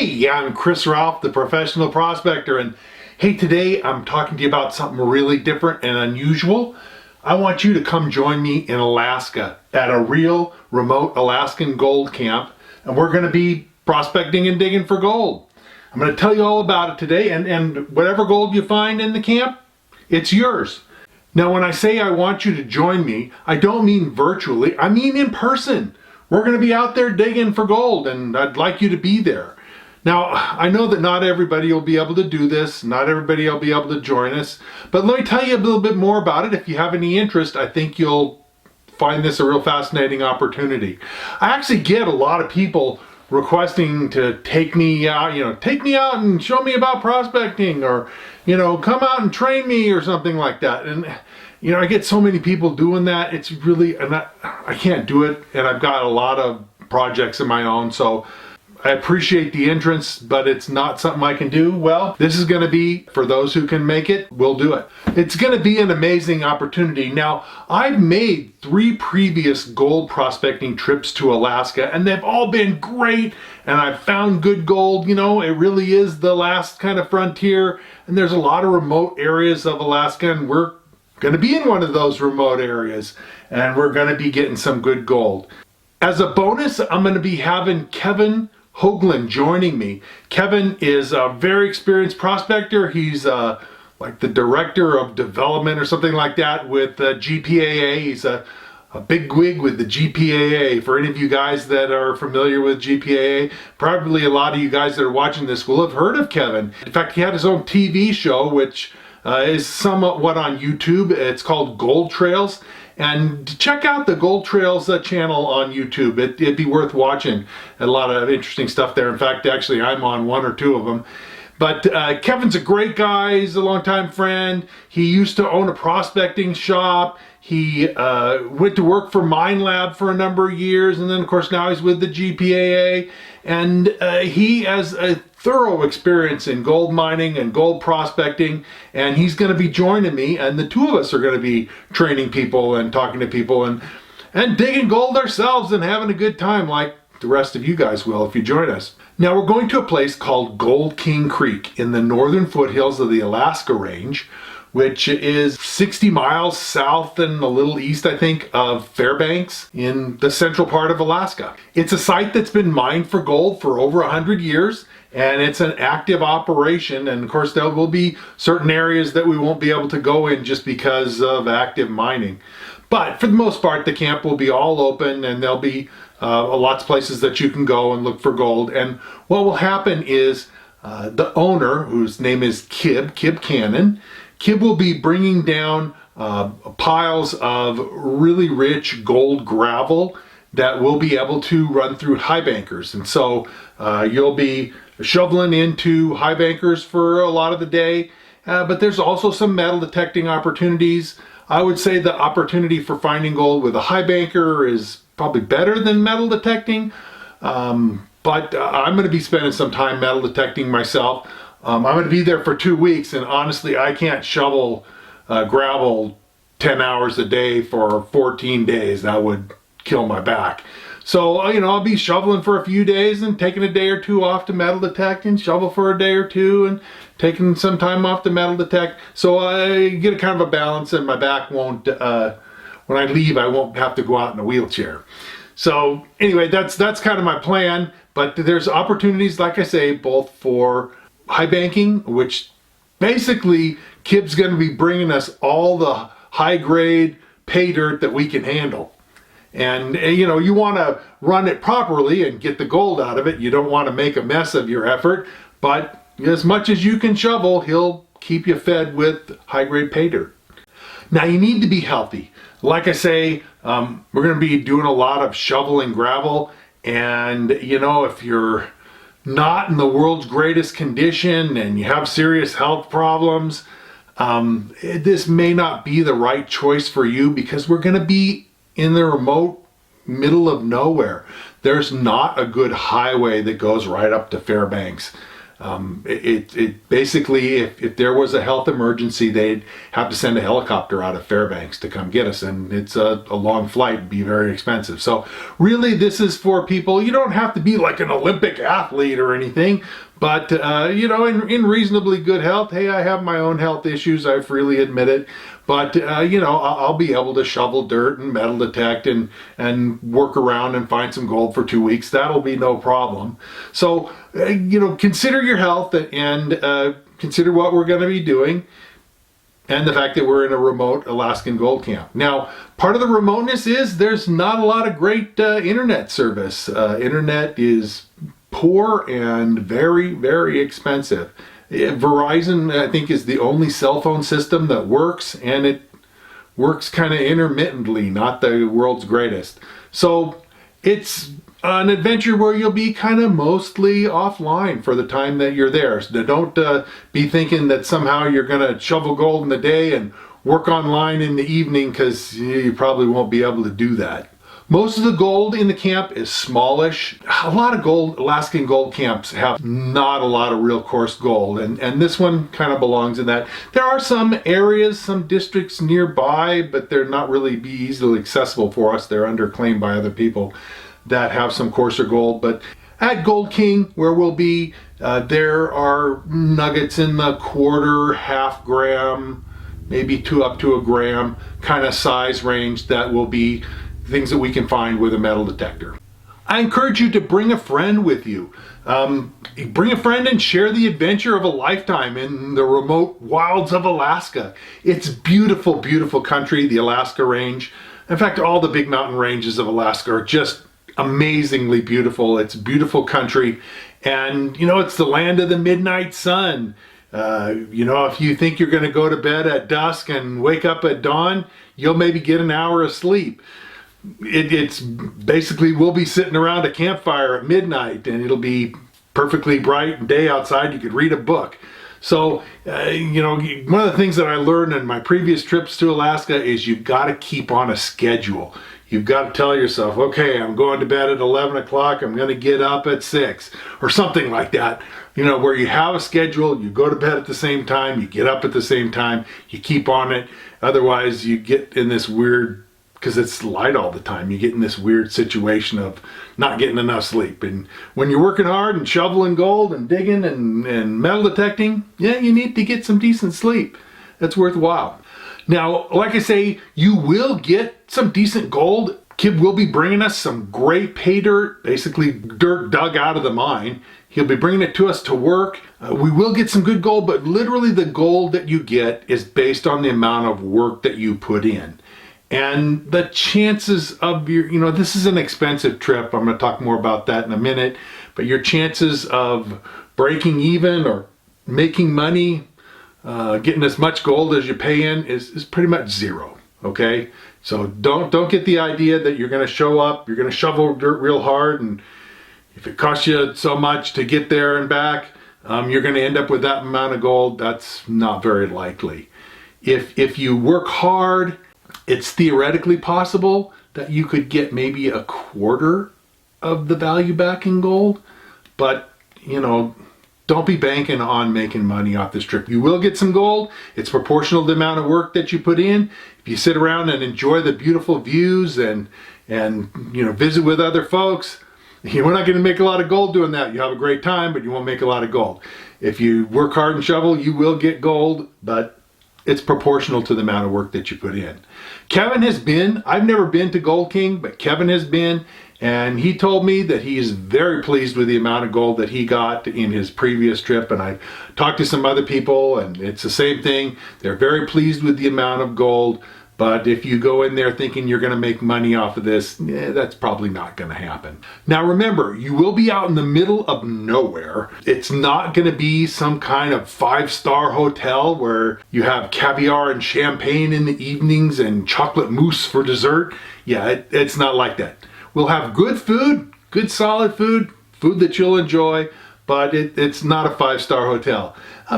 Hey, I'm Chris Ralph, the professional prospector, and hey, today I'm talking to you about something really different and unusual. I want you to come join me in Alaska at a real remote Alaskan gold camp, and we're going to be prospecting and digging for gold. I'm going to tell you all about it today, and whatever gold you find in the camp, it's yours. Now, when I say I want you to join me, I don't mean virtually, I mean in person. We're going to be out there digging for gold, and I'd like you to be there. Now, I know that not everybody will be able to do this, not everybody will be able to join us, but let me tell you a little bit more about it. If you have any interest, I think you'll find this a real fascinating opportunity. I actually get a lot of people requesting to take me out, take me out and show me about prospecting, or, come out and train me or something like that. And, I get so many people doing that. It's really, I can't do it, and I've got a lot of projects of my own, so I appreciate the interest, but it's not something I can do. Well, this is going to be, for those who can make it, we'll do it. It's going to be an amazing opportunity. Now, I've made 3 previous gold prospecting trips to Alaska, and they've all been great, and I've found good gold. It really is the last kind of frontier, and there's a lot of remote areas of Alaska, and we're going to be in one of those remote areas, and we're going to be getting some good gold. As a bonus, I'm going to be having Kevin Hoagland joining me. Kevin is a very experienced prospector. He's like the director of development or something like that with GPAA. He's a big wig with the GPAA. For any of you guys that are familiar with GPAA, probably a lot of you guys that are watching this will have heard of Kevin. In fact, he had his own TV show, which is somewhat on YouTube. It's called Gold Trails. And check out the Gold Trails channel on YouTube. It'd be worth watching. A lot of interesting stuff there. In fact, actually, I'm on 1 or 2 of them. But Kevin's a great guy. He's a longtime friend. He used to own a prospecting shop. He went to work for Mine Lab for a number of years. And then, of course, now he's with the GPAA. And he has a thorough experience in gold mining and gold prospecting, and he's going to be joining me, and the 2 of us are going to be training people and talking to people and digging gold ourselves and having a good time like the rest of you guys will if you join us. Now, we're going to a place called Gold King Creek in the northern foothills of the Alaska Range, which is 60 miles south and a little east, I think, of Fairbanks in the central part of Alaska. It's a site that's been mined for gold for over 100 years, and it's an active operation. And of course, there will be certain areas that we won't be able to go in just because of active mining. But for the most part, the camp will be all open, and there'll be lots of places that you can go and look for gold. And what will happen is the owner, whose name is Kib Cannon, Kib will be bringing down piles of really rich gold gravel that we'll be able to run through high bankers. And so you'll be shoveling into high bankers for a lot of the day, but there's also some metal detecting opportunities. I would say the opportunity for finding gold with a high banker is probably better than metal detecting, but I'm going to be spending some time metal detecting myself. I'm going to be there for 2 weeks, and honestly, I can't shovel gravel 10 hours a day for 14 days. That would kill my back. So, I'll be shoveling for a few days and taking a day or 2 off to metal detect, and shovel for a day or 2 and taking some time off to metal detect. So I get a kind of a balance, and my back won't, when I leave, I won't have to go out in a wheelchair. So anyway, that's kind of my plan, but there's opportunities, like I say, both for high banking, which basically Kib's going to be bringing us all the high grade pay dirt that we can handle. And you want to run it properly and get the gold out of it. You don't want to make a mess of your effort, but as much as you can shovel, he'll keep you fed with high grade pay dirt. Now, you need to be healthy. Like I say, we're going to be doing a lot of shoveling gravel, and if you're not in the world's greatest condition and you have serious health problems, this may not be the right choice for you, because we're going to be in the remote middle of nowhere. There's not a good highway that goes right up to Fairbanks. It basically, if there was a health emergency, they'd have to send a helicopter out of Fairbanks to come get us, and it's a long flight, it'd be very expensive. So really, this is for people. You don't have to be like an Olympic athlete or anything, but you know, in reasonably good health. Hey, I have my own health issues, I freely admit it, but you know, I'll be able to shovel dirt and metal detect and work around and find some gold for 2 weeks. That'll be no problem. So you know, consider your health and consider what we're going to be doing, and the fact that we're in a remote Alaskan gold camp. Now, part of the remoteness is there's not a lot of great internet service. Internet is poor and very, very expensive. Verizon, I think, is the only cell phone system that works, and it works kind of intermittently, not the world's greatest. So it's an adventure where you'll be kind of mostly offline for the time that you're there. So don't be thinking that somehow you're going to shovel gold in the day and work online in the evening, because you probably won't be able to do that. Most of the gold in the camp is smallish. A lot of Alaskan gold camps have not a lot of real coarse gold, and this one kind of belongs in that. There are some areas, some districts nearby, but they're not really be easily accessible for us. They're underclaimed by other people that have some coarser gold. But at Gold King, where we'll be, there are nuggets in the quarter, half gram, maybe up to a gram kind of size range that will be things that we can find with a metal detector. I encourage you to bring a friend with you. Bring a friend and share the adventure of a lifetime in the remote wilds of Alaska. It's beautiful, beautiful country, the Alaska Range. In fact, all the big mountain ranges of Alaska are just amazingly beautiful. It's beautiful country, and you know, it's the land of the midnight sun. You know, if you think you're going to go to bed at dusk and wake up at dawn, you'll maybe get an hour of sleep. It's basically, we'll be sitting around a campfire at midnight, and it'll be perfectly bright day outside. You could read a book. So, you know, one of the things that I learned in my previous trips to Alaska is you've got to keep on a schedule. You've got to tell yourself, okay, I'm going to bed at 11 o'clock, I'm going to get up at 6, or something like that. You know, where you have a schedule, you go to bed at the same time, you get up at the same time, you keep on it. Otherwise, you get in this weird, because it's light all the time, you get in this weird situation of not getting enough sleep. And when you're working hard and shoveling gold and digging and metal detecting, yeah, you need to get some decent sleep. That's worthwhile. Now, like I say, you will get some decent gold. Kib will be bringing us some great pay dirt, basically dirt dug out of the mine. He'll be bringing it to us to work. We will get some good gold, but literally the gold that you get is based on the amount of work that you put in. And the chances of your, you know, this is an expensive trip. I'm going to talk more about that in a minute. But your chances of breaking even or making money, getting as much gold as you pay in is pretty much zero. Okay? So don't get the idea that you're going to show up, you're going to shovel dirt real hard, and if it costs you so much to get there and back, you're going to end up with that amount of gold. That's not very likely. If you work hard, it's theoretically possible that you could get maybe a quarter of the value back in gold, but you know, don't be banking on making money off this trip. You will get some gold. It's proportional to the amount of work that you put in. If you sit around and enjoy the beautiful views and you know, visit with other folks, you're not going to make a lot of gold doing that. You have a great time, but you won't make a lot of gold. If you work hard and shovel, you will get gold, but it's proportional to the amount of work that you put in. Kevin has been, I've never been to Gold King, but Kevin has been, and he told me that he is very pleased with the amount of gold that he got in his previous trip. And I've talked to some other people, and it's the same thing. They're very pleased with the amount of gold. But if you go in there thinking you're going to make money off of this, that's probably not going to happen. Now remember, you will be out in the middle of nowhere. It's not going to be some kind of 5-star hotel where you have caviar and champagne in the evenings and chocolate mousse for dessert. Yeah, it's not like that. We'll have good food, good solid food that you'll enjoy, but it's not a 5-star hotel.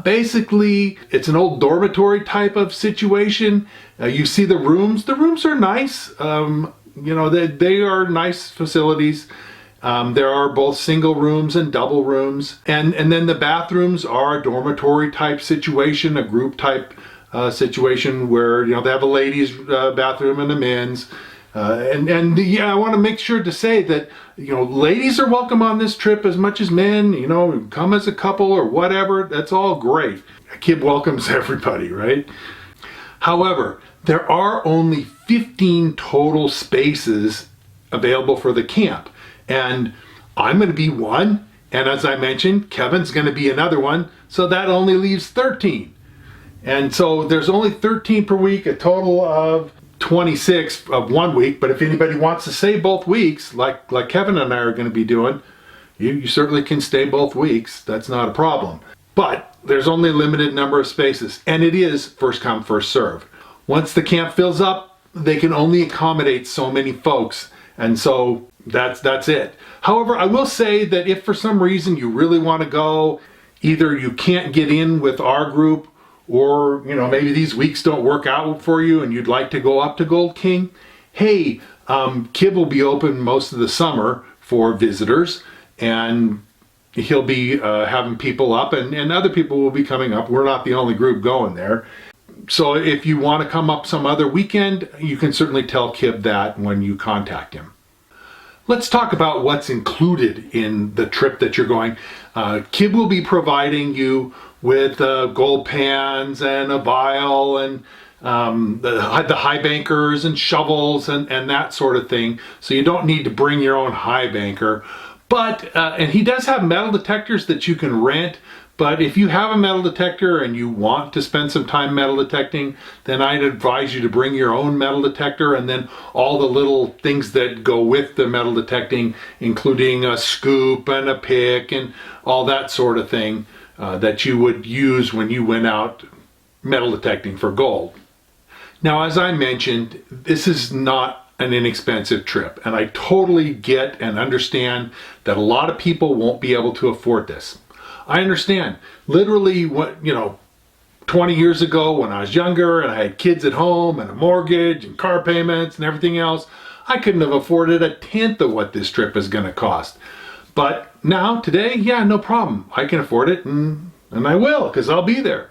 Basically, it's an old dormitory type of situation. You see the rooms. The rooms are nice. You know, they are nice facilities. There are both single rooms and double rooms. And then the bathrooms are a dormitory type situation, a group type situation where, you know, they have a ladies' bathroom and a men's. Yeah, I want to make sure to say that, you know, ladies are welcome on this trip as much as men. You know, come as a couple or whatever. That's all great. Kib welcomes everybody, right? However, there are only 15 total spaces available for the camp. And I'm going to be one. And as I mentioned, Kevin's going to be another one. So that only leaves 13. And so there's only 13 per week, a total of 26 of 1 week. But if anybody wants to stay both weeks, like Kevin and I are going to be doing, you certainly can stay both weeks. That's not a problem. But there's only a limited number of spaces, and it is first come, first serve. Once the camp fills up, they can only accommodate so many folks, and so that's it. However, I will say that if for some reason you really want to go, either you can't get in with our group, or, you know, maybe these weeks don't work out for you and you'd like to go up to Gold King, hey, Kib will be open most of the summer for visitors, and he'll be having people up, and other people will be coming up. We're not the only group going there. So if you want to come up some other weekend, you can certainly tell Kib that when you contact him. Let's talk about what's included in the trip that you're going. Kib will be providing you with gold pans and a vial and the high bankers and shovels and that sort of thing. So you don't need to bring your own high banker. But, and he does have metal detectors that you can rent. But if you have a metal detector and you want to spend some time metal detecting, then I'd advise you to bring your own metal detector, and then all the little things that go with the metal detecting, including a scoop and a pick and all that sort of thing that you would use when you went out metal detecting for gold. Now, as I mentioned, this is not an inexpensive trip, and I totally get and understand that a lot of people won't be able to afford this. I understand. Literally, 20 years ago when I was younger and I had kids at home and a mortgage and car payments and everything else, I couldn't have afforded a tenth of what this trip is going to cost. But now, today, yeah, no problem. I can afford it, and I will, because I'll be there.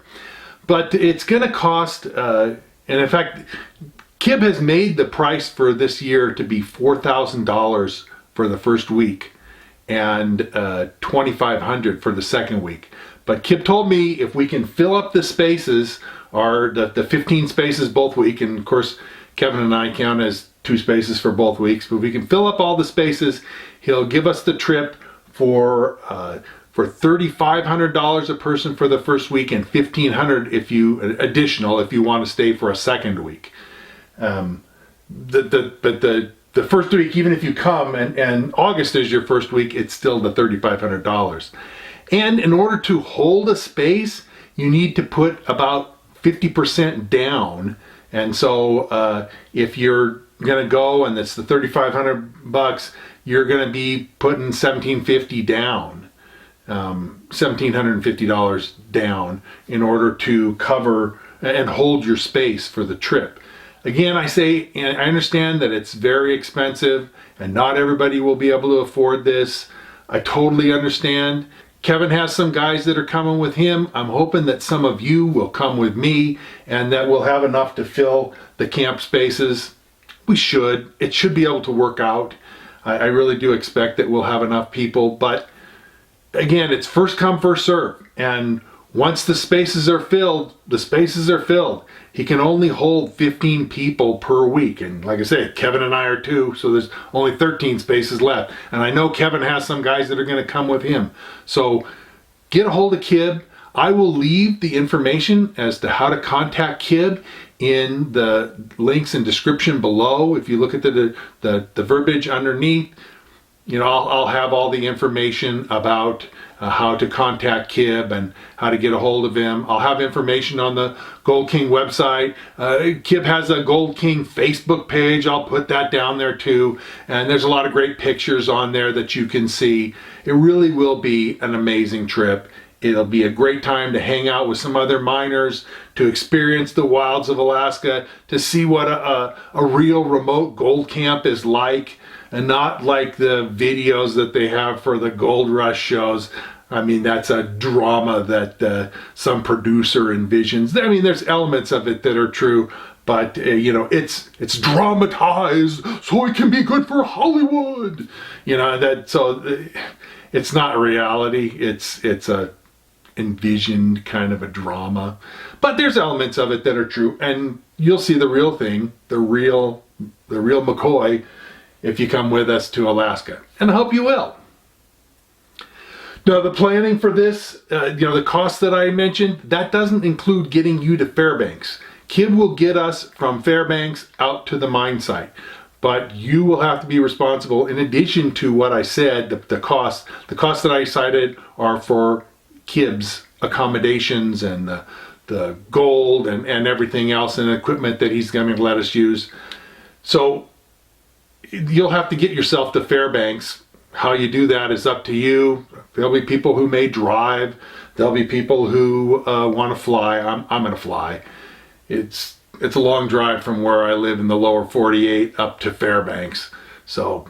But it's going to cost, and in fact, Kib has made the price for this year to be $4,000 for the first week, and $2,500 for the second week. But Kib told me if we can fill up the spaces, or the 15 spaces both week, and of course Kevin and I count as 2 spaces for both weeks, but if we can fill up all the spaces, he'll give us the trip for $3,500 a person for the first week, and $1,500 if you want to stay for a second week. The first week, even if you come and August is your first week, it's still the $3,500. And in order to hold a space, you need to put about 50% down. And so if you're going to go and it's the $3,500, you're going to be putting $1,750 down, $1,750 down in order to cover and hold your space for the trip. Again, I say, I understand that it's very expensive and not everybody will be able to afford this. I totally understand. Kevin has some guys that are coming with him. I'm hoping that some of you will come with me and that we'll have enough to fill the camp spaces. We should. It should be able to work out. I really do expect that we'll have enough people. But again, it's first come, first serve. And once the spaces are filled, the spaces are filled. He can only hold 15 people per week. And like I said, Kevin and I are 2, so there's only 13 spaces left. And I know Kevin has some guys that are going to come with him. So get a hold of Kib. I will leave the information as to how to contact Kib in the links and description below. If you look at the verbiage underneath, I'll have all the information about how to contact Kib and how to get a hold of him. I'll have information on the Gold King website. Kib has a Gold King Facebook page. I'll put that down there too. And there's a lot of great pictures on there that you can see. It really will be an amazing trip. It'll be a great time to hang out with some other miners, to experience the wilds of Alaska, to see what a real remote gold camp is like. and not like the videos that they have for the gold rush shows. I mean, that's a drama that some producer envisions. I mean, there's elements of it that are true, but you know, it's dramatized so it can be good for Hollywood. You know, that so it's not reality. It's a envisioned kind of a drama, but there's elements of it that are true, and you'll see the real thing, the real McCoy, if you come with us to Alaska, and I hope you will. Now, the planning for this, the cost that I mentioned, that doesn't include getting you to Fairbanks. Kib will get us from Fairbanks out to the mine site, but you will have to be responsible. In addition to what I said, the costs that I cited are for Kib's accommodations and the gold and everything else and equipment that he's going to let us use. So you'll have to get yourself to Fairbanks. How you do that is up to you. There'll be people who may drive. There'll be people who want to fly. I'm going to fly. It's a long drive from where I live in the lower 48 up to Fairbanks. So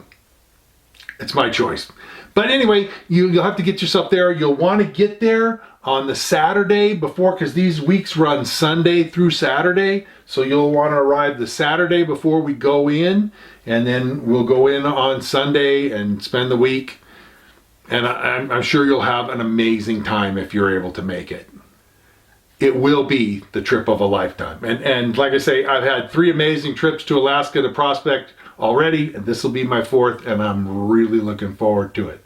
it's my choice. But anyway, you'll have to get yourself there. You'll want to get there on the Saturday before, because these weeks run Sunday through Saturday. So you'll want to arrive the Saturday before we go in, and then we'll go in on Sunday and spend the week. And I'm sure you'll have an amazing time if you're able to make it. It will be the trip of a lifetime. And like I say, I've had 3 amazing trips to Alaska to prospect already, and this will be my 4th, and I'm really looking forward to it.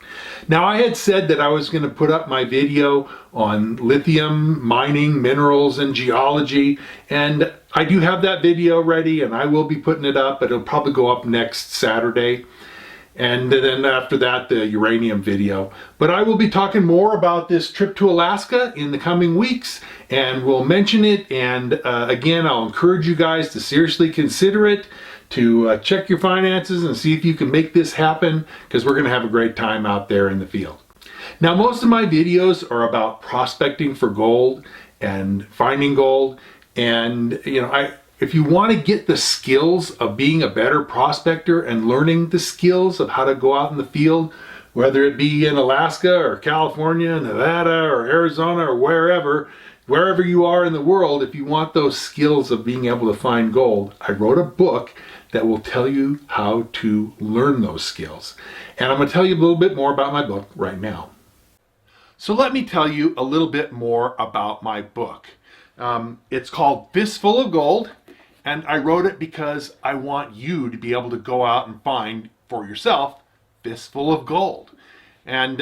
Now, I had said that I was going to put up my video on lithium mining, minerals, and geology, and I do have that video ready, and I will be putting it up. It'll probably go up next Saturday, and then after that, the uranium video. But I will be talking more about this trip to Alaska in the coming weeks, and we'll mention it, and again, I'll encourage you guys to seriously consider it, to check your finances and see if you can make this happen, because we're going to have a great time out there in the field. Now, most of my videos are about prospecting for gold and finding gold, and if you want to get the skills of being a better prospector and learning the skills of how to go out in the field, whether it be in Alaska or California, Nevada or Arizona or wherever you are in the world, if you want those skills of being able to find gold, I wrote a book that will tell you how to learn those skills. And I'm going to tell you a little bit more about my book right now. So let me tell you a little bit more about my book. It's called Fistful of Gold, and I wrote it because I want you to be able to go out and find for yourself fistful of gold. And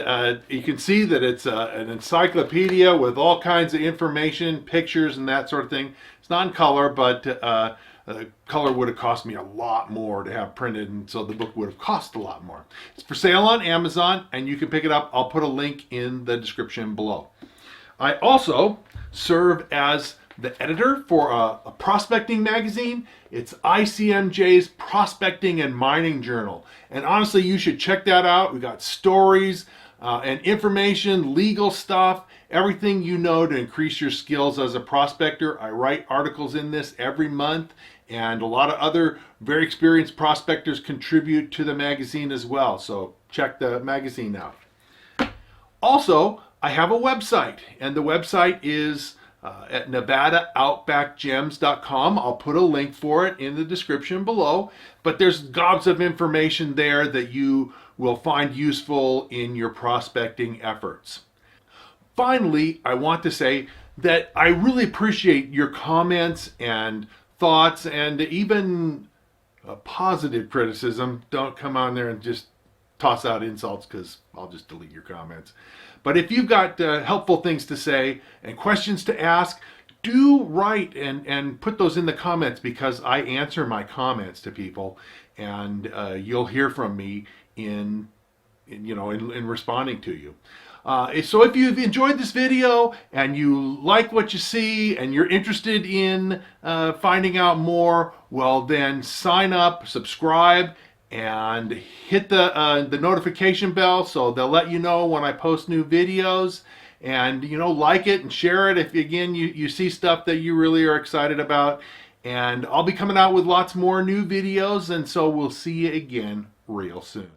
you can see that it's an encyclopedia with all kinds of information, pictures, and that sort of thing. It's not in color, but color would have cost me a lot more to have printed, and so the book would have cost a lot more. It's for sale on Amazon, and you can pick it up. I'll put a link in the description below. I also serve as the editor for a prospecting magazine. It's ICMJ's Prospecting and Mining Journal. And honestly, you should check that out. We got stories and information, legal stuff, everything you know to increase your skills as a prospector. I write articles in this every month, and a lot of other very experienced prospectors contribute to the magazine as well. So check the magazine out. Also, I have a website, and the website is at NevadaOutbackGems.com. I'll put a link for it in the description below, but there's gobs of information there that you will find useful in your prospecting efforts. Finally, I want to say that I really appreciate your comments and thoughts, and even positive criticism. Don't come on there and just toss out insults, because I'll just delete your comments. But if you've got helpful things to say and questions to ask, do write and put those in the comments, because I answer my comments to people, and you'll hear from me in responding to you. So if you've enjoyed this video and you like what you see and you're interested in finding out more, well, then sign up, subscribe, and hit the notification bell so they'll let you know when I post new videos. And like it and share it if, again, you see stuff that you really are excited about. And I'll be coming out with lots more new videos, and so we'll see you again real soon.